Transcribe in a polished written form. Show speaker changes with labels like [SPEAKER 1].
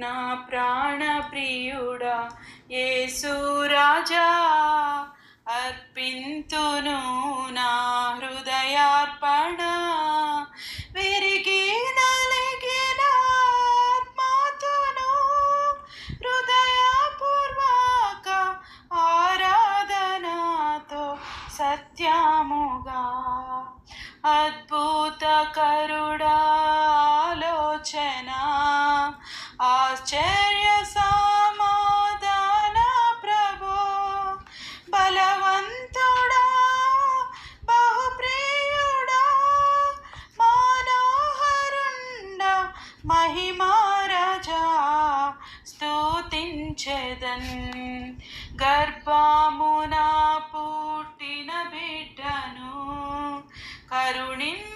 [SPEAKER 1] నా ప్రాణ ప్రియుడా యేసు రాజా, అర్పింతును నా హృదయార్పణ. విరిగి నలిగిన ఆత్మతోను హృదయపూర్వక ఆరాధనతో సత్యముగా అద్భుతకరుడా ఆలోచన, ఆశ్చర్య సమాధాన ప్రభో, బలవంతుడా బహుప్రియుడా మనోహరుండ మహిమారాజా స్తుతించెదన్. గర్భమున పుట్టిన బిడ్డను కరుణించ